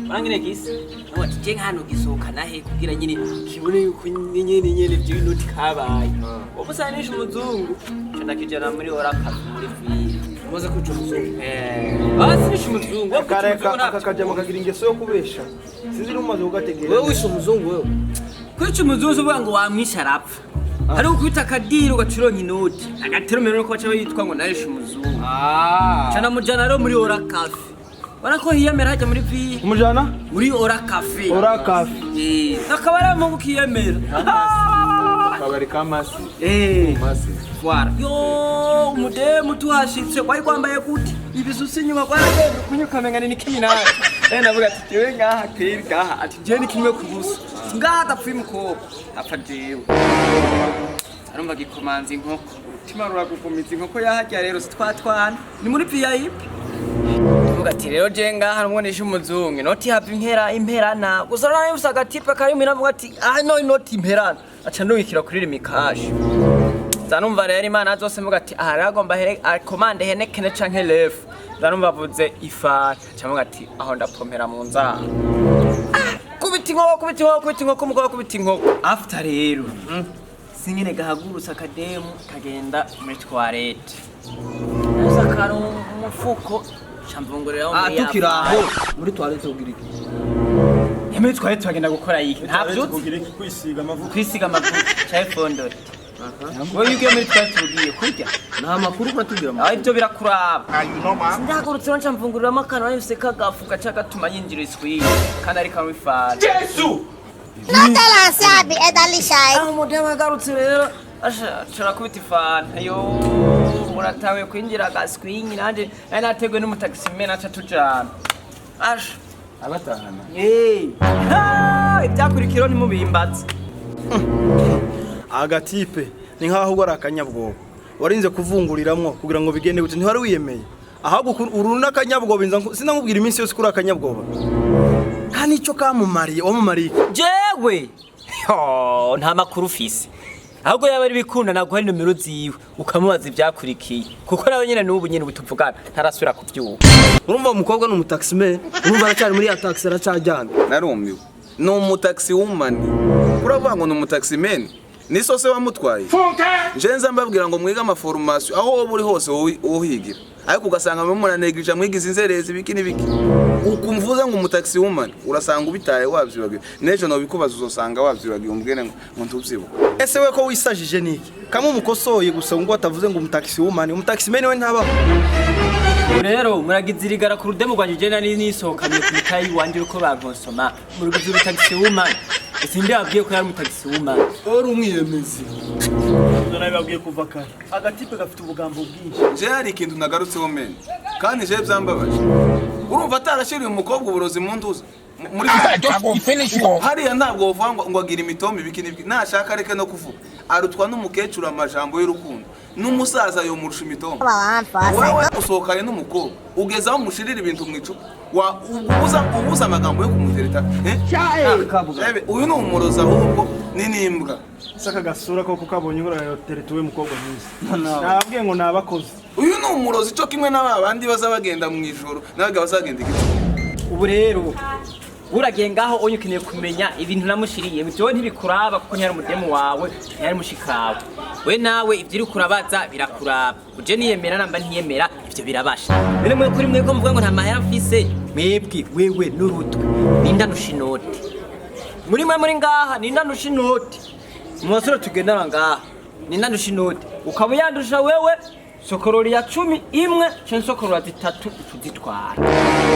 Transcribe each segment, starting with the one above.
Urangire gisa nawe tije nkano gisohoka nahe kugira nyine kibone yuko nyene by'inoti kabaye ubusanisha umuzungu candakijana muri oraka muri fili umaze kuca umuzungu basinisha umuzungu akakajya makagira ingeso yo kubesha sinzi rumaze kugategera wewe wishe umuzungu wewe kwica umuzungu uvuga ngo wamwisha arapfa hari ukubita akadiro ugacironka inoti agateromero ko baca yitwa ngo narishe umuzungu cana mujana rero muri oraka Wanako hiyemera haja muri vi umujana muri ora cafe nakabara mungu kiyemera kabari kamasi masi twara yo umudemu tuhashitse kwari kwambaye gute ibisusi nyuma kwaraje kunyukamengana ni kiminara navuga ati jewe ngaha kwiri ngaha ati je ni kimwe kubusa ngaha dapfuye umukobwa apfa jewe arumva gikomanza inkoko timarura gukomiza inkoko yahajya rero sitwatwana ni muri VIP ati rero je ngaha numwonesha umuzungu noti hava imperana gusa nari usaga tipe kari minavuga ati no inoti imperana aca ndubikira kuri rimikaje zanumva rero imana azose mvuga ati aragomba commande henekene canke lef zanumva vuze ifara camuga ati aho ndapompera mu nzara kubita inkoko mugabo kubita inkoko after rero singene gahagurutsa akademu kagenda muri toilette nasakara umufuko Chambongorera muri tukiraho muri toilette ugira iki Yeme twari twagenda gukora yiki ntabyo kugira iki kwisiga amavuta cyaye fondore Wowe yugiye muri toilette ugiye kurya nta makuru kwatubwira ibyo birakuraba ndagurutse nca mvungurira amakana yose kagafuka cagatuma yinjira iswi kandi ari kamwe fara Jesu Natala sabi edalishay Mudema garutse rero ashara kubita ifana yo muratawe kwinjira gaswinyi nanje nategwe n'umutaximene aca tujana abatahana ibyakurikiro ni mubimbatse agatipe ni nkaho ugora akanyabwoba warinze kuvunguriramwo kugira ngo bigende gute ntwari wiyemeye ahubwo uruna akanyabwoba inza sinamubwira iminsi yose kuri akanyabwoba nta nico kamumariye wamumariye jewe nta makuru ufise ahubwo yaba ari bikunda naguha nomero ziwe ukamubaza ibyakurikiye kuko nawe nyene n'ubu nyene butuvugana ntarasubira kuvyuka urumva umukobwa n'umutaximene urumva aracari muri ya taxi aracajyana narumiwe ni umutaxi w'umani uravuga ngo ni umutaximene ni sose wamutwaye njenza mbabwira ngo mwiga amaformation aho wowe uri hose wohigira ariko ugasanga mumunanegirije mwigize inzerezi biki nibiki ukumvuza ngo umutaxi w'umani urasanga ubitaye wavyibagiwe nejo no bikubaza uzosanga wavyibagiwe umbwene ngo ntuvyibuka ese we ko wisajije niki kamwe umukosoye gusa ngo atavuze ngo umutaxi w'umani umutaximene we ntabaho rero muragizirigara ku rudemu rwanje je nari nisohokanye ku mitayi wanje uko bagonsoma murugize umutaxi w'umani Sindi abwiye ko yari umutaxi w'umani ori umwiyemezi None babwiye kuva kare agatipe gafite ubugambo bwinshi je hari ikintu nagarutseho mene kandi je byambabaje urumva atarashiriye umukobwa uburozi mu nduza muri hariya ntabwo uvuga ngo agira imitombe biki nibiki nashaka reke no kuvuga arutwa n'umukecuru amajambo y'urukundo n'umusaza yo murusha imitombe wewe usohokanye n'umukobwa ugeza aho mushirira ibintu mu icupa ubuza amagambo yo kumutereta uyu ni umuroza ahubwo ni nimbwa saka gasura koko kabonye ngora yoteretuwe mukobwa mwiza nababwiye ngo nabakoze uyu ni umurozi cyo kimwe n'abandi baza bagenda mu ijoro nabaga bazagenda igicupa ubu rero uragiye ngaho ukeneye kumenya ibintu namushiriye byo ntibikuraba kuko ntiyari umudemu wawe ntiyari mushikawe we nawe ibyo uri kurabaza birakuraba uje niyemera namba ntiyemera ibyo birabasha bene mwe kuri mwe ko mvuga ngo nta mahera mfise mwebwe wewe n'urutwe ninda nushinoti muri mwe muri ngaha ninda nushinoti mwasura tugendana ngaha ninda nushinoti ukaba yandusha wewe sokorori ya 10 imwe cyo sokorora 3 utuzitwara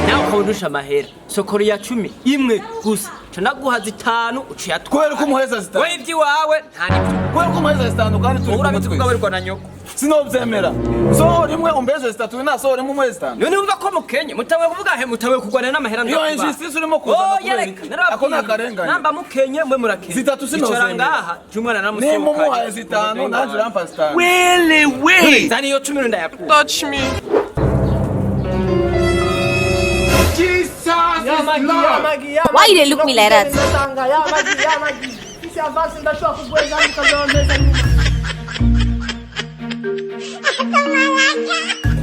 nawe ukabudusha amahera sokorori ya 10 imwe gusa cyo naguha 5 uciya twere ko muheza 5 wewe ibyi wawe nta nibyo kwere ko muheza 5 kandi turi urabivugabarirwa na nyoko sinovyemera so rimwe umbeze 3 na so rimwe muheza 5 none umva ko mukenye mutawe kuvuga he mutawe kugwana n'amahera yo injustice urimo kuza ako nakarenganya namba mukenye mwe murakenye 3 sinovyemera ngaha jumwana namusohoka ni muhaye 5 nanjye rampa 5 wele zani yo 10 ndayakuba touch me Why you look me like that?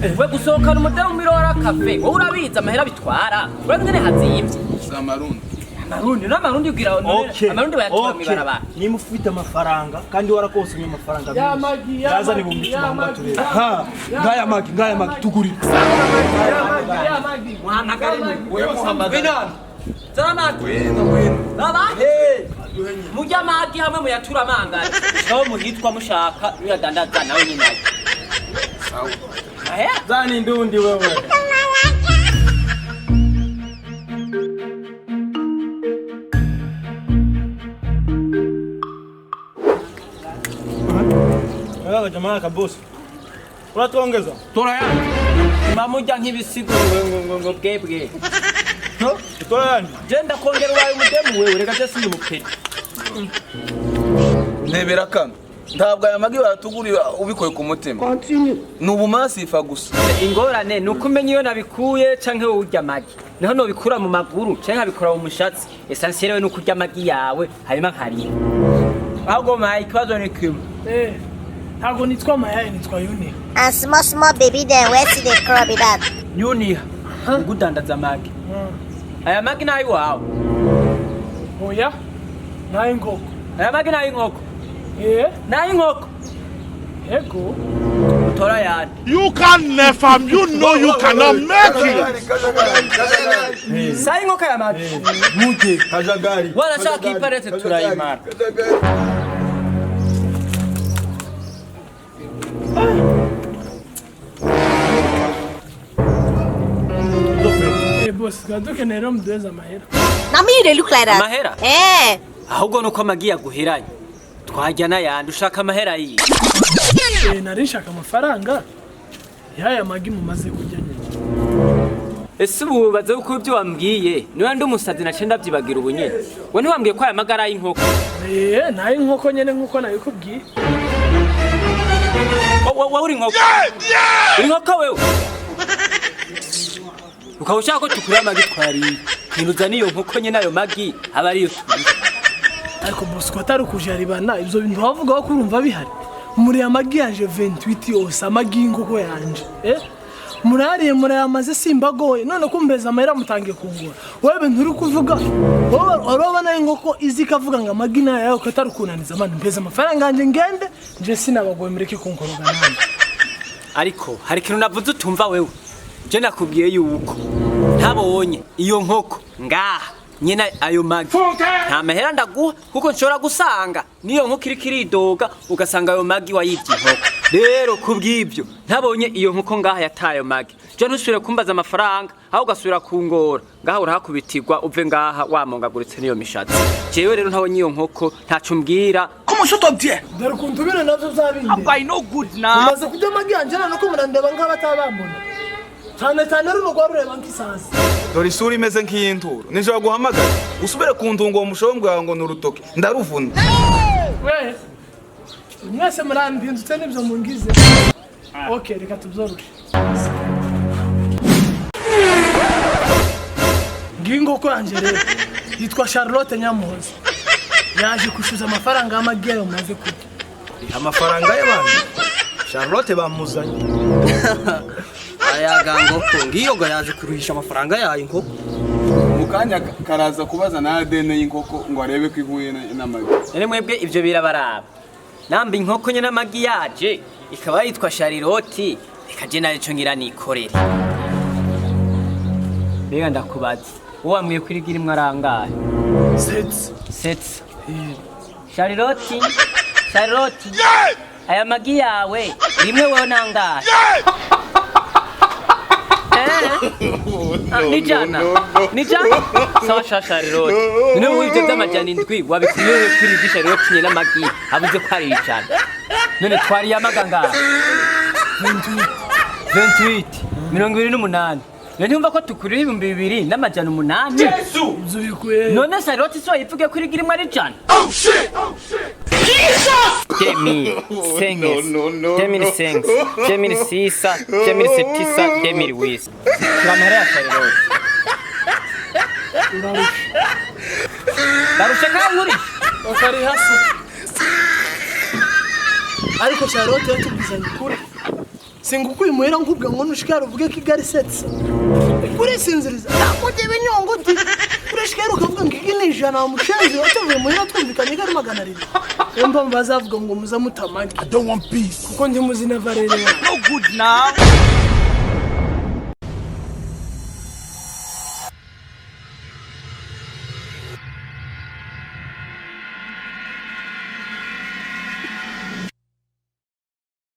we gusohokana umudemu mirora cafe wowe urabiza amahera bitwara we ngene hazimvye Samarundi n'amarundi ugira amarundi bayatura mibarabara niba ufite amafaranga kandi warakonsomye amafaranga menshi yazane ibihumbi 10 mu maturere ngaya magi tugurira wewe muhamagara mujya magi hamwe muyatura amangara aho muhitwa mushaka uyadandaza nawe nyine sawa zani ndundi wewe Wewe jamaa kabosi unatuongeza tora yani mamujya nk'ibisigo ngo bwebwe tora yani genda kongera ubaye umudemu wewe reka je sindi mukene ndebera kano ntabwo aya magi baratugurira ubikoye ku mutima n'ubumasifa gusa ingorane nukumenya iyo nabikuye canke wowe urya magi niho no bikura mu maguru canke abikura mu mushatsi essentiel we nukurya magi yawe harimo nkari ahubwo mayi ikibazo ni kimwe ntabwo nitwa Mayaye nitwa Yuni. And small baby then where see the crab with that? Yuni ugudandaza magi aya magi nayo wawe Oya nayo Inkoko. aya magi nayo Inkoko nayo Inkoko Ego tora yani You can never, you know you cannot make it. sai Inkoko ya magi muje kajagari wala shaka iparete turayimara boss gaduke nero mdueza mahera. Now me they look like that. Mahera? Ahubwo nuko magi yaguheranye twajya nayandi ushaka amahera yi narishaka amafaranga yaya magi mumaze kujya nyine. Ese ubu baze uko ibyo wambwiye niwe ndi umusazi nace ndabyibagira ubu nyene we ntiwambwiye ko aya magara y'inkoko nayo Inkoko nyene nkuko nabikubwiye. wowe uri inkoko uri inkoko wewe ukaba ushaka ko tukurira amagi twariye ntiruza niyo nkoko nyene ayo magi aba ariyo turi Ariko boss ko atari kujaribana ibyo bintu bavuga ko urumva bihari muri amagi yanje 28 yose amagi y'Inkoko yanje murariye murayamaze simbagoye none kumbeza amahera mutangiye kungura wewe bintu uri kuvuga wowe na Inkoko izi kavuga ngo amagi nayo yawe ko atari kunaniza amana mbeza amafaranga yanje ngende nje sinabagoye mureke kunkoroga nande. ariko hari kintu navuze utumva wewe je nakubwiye yuko ntabonye iyo nkoko ngaha nyina ayo magi nta mahera ndaguha kuko nshobora gusanga niyo nkoko iridoga ugasanga ayo magi wayivye inkoko rero kubw'ibyo ntabonye iyo nkoko ngaha yataye magi je ntusubire kumbaza amafaranga aho ugasubira kungora ngaha urahakubitirwa uve ngaha wamongaguritse niyo mishatsi jewe rero ntabonye iyo nkoko ntacu mbwira kumushotovye dore kuntubira navyo zabinde I know good now maze kujya magi yanje none ko murandeba nk'abatabambona cyane runo rwarureba nk'isansi dore isura imeze nk'iy'inturo nijoro guhamagara usubire kuntunga uwo mushombwa ngo nurutoke ndaruvuna we mwese murambindutse n'ibyo mungize okay reka tubyorushe ng'Inkoko yanje rero yitwa Charlotte Nyamuhoza yaje kushuza amafaranga y'amagi yayo maze kurya amafaranga y'abandi Charlotte bamuzanye ayagangoko ngiyo ngo yaje kuruhisha amafaranga yayo Inkoko mukanya karaza kubaza na ADN y'inkoko ngo arebe ko ihuye n'amagi none mwebwe ivyo birabaraba namba Inkoko nyene amagi yaje ikaba yitwa Charlotte ikaje nayo cyo ngira nikorere bega ndakubaza uwo wamwiye kurigira imwe arangaye sets Charlotte aya magi yawe rimwe wewe nangaye Nijana sawa Charlotte none wivyo by'amajana indwi wabikuye kuri Charlotte nyene amagi abuze ko ari ijana none twari yamaganga 28 28 none umva ko tukurira 2,800 Yesu bikuye none Charlotte so yivuge kuri girimo ari ijana Demi, senges, demi sengs, demi sisa, demi setisa, demi wis. Kamera Charlotte. Darushaka muri. okari hasi ariko Charlotte yatubizanye kure singukuye muhera nkubwe ngo nushikara uvuge ko igari setse kuri sinziriza nakuje binyongo uti urashikara ukavuga ngo iki ni ijana wamushenzi watuvuye muhera twumvikanye ko ari 200 rero mpamvu bazavuga ngo muza mutamanye I don't want peace. kuko ndi muzi na Valere No good now.